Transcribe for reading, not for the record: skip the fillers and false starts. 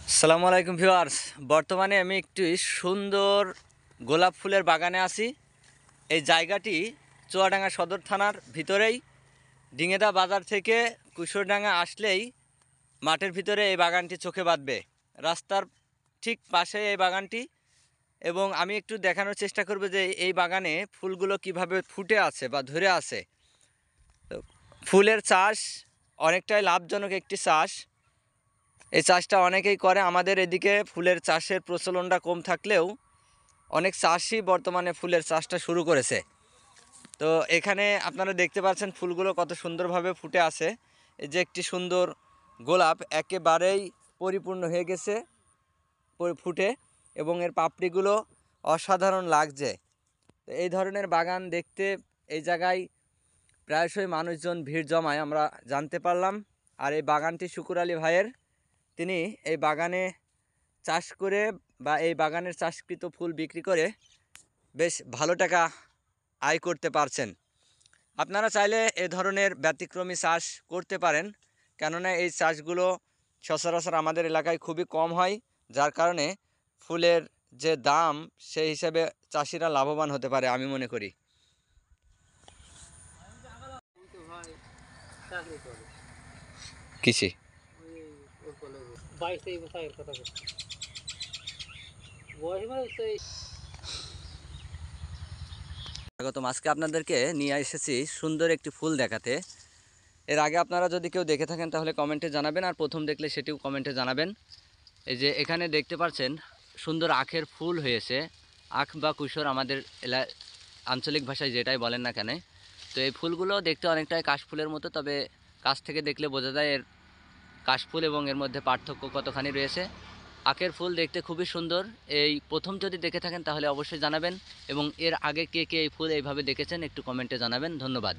আসসালামু আলাইকুম ভিউয়ার্স। বর্তমানে আমি একটি সুন্দর গোলাপ ফুলের বাগানে আছি। এই জায়গাটি চুয়াডাঙ্গা সদর থানার ভিতরেই। ডিঙেদা বাজার থেকে কুশোরডাঙ্গা আসলেই মাঠের ভিতরে এই বাগানটি চোখে বাঁধবে। রাস্তার ঠিক পাশে এই বাগানটি, এবং আমি একটু দেখানোর চেষ্টা করব যে এই বাগানে ফুলগুলো কিভাবে ফুটে আছে বা ধরে আছে। তো ফুলের চাষ অনেকটাই লাভজনক একটি চাষ। এই চাষটা অনেকেই করে। আমাদের এদিকে ফুলের চাষের প্রচলনটা কম থাকলেও অনেক চাষি বর্তমানে ফুলের চাষটা শুরু করেছে। তো এখানে আপনারা দেখতে পাচ্ছেন ফুলগুলো কত সুন্দরভাবে ফুটে আছে। এই যে একটি সুন্দর গোলাপ একেবারেই পরিপূর্ণ হয়ে গেছে ফুটে, এবং এর পাপড়িগুলো অসাধারণ লাগছে। তো এই ধরনের বাগান দেখতে এই জায়গায় প্রায়শই মানুষজন ভিড় জমায়, আমরা জানতে পারলাম। আর এই বাগানটি শুকুর আলী ভাইয়ের। তিনি এই বাগানে চাষ করে বা এই বাগানের চাষকৃত ফুল বিক্রি করে বেশ ভালো টাকা আয় করতে পারছেন। আপনারা চাইলে এ ধরনের ব্যতিক্রমী চাষ করতে পারেন, কেননা এই চাষগুলো সচরাচর আমাদের এলাকায় খুবই কম হয়, যার কারণে ফুলের যে দাম সেই হিসাবে চাষিরা লাভবান হতে পারে আমি মনে করি। কৃষি স্বাগতম। আজকে আপনাদেরকে নিয়ে এসেছি সুন্দর একটি ফুল দেখাতে। এর আগে আপনারা যদি কেউ দেখে থাকেন তাহলে কমেন্টে জানাবেন, আর প্রথম দেখলে সেটিও কমেন্টে জানাবেন। এই যে এখানে দেখতে পাচ্ছেন সুন্দর আখের ফুল হয়েছে। আখ বা কুশোর আমাদের আঞ্চলিক ভাষায় যেটাই বলেন না কেন। তো এই ফুলগুলো দেখতে অনেকটাই কাশফুলের মতো, তবে কাছ থেকে দেখলে বোঝা যায় এর কাশফুল এবং এর মধ্যে পার্থক্য কতখানি রয়েছে। আখের ফুল দেখতে খুবই সুন্দর। এই প্রথম যদি দেখে থাকেন তাহলে অবশ্যই জানাবেন, এবং এর আগে কে কে এই ফুল এইভাবে দেখেছেন একটু কমেন্টে জানাবেন। ধন্যবাদ।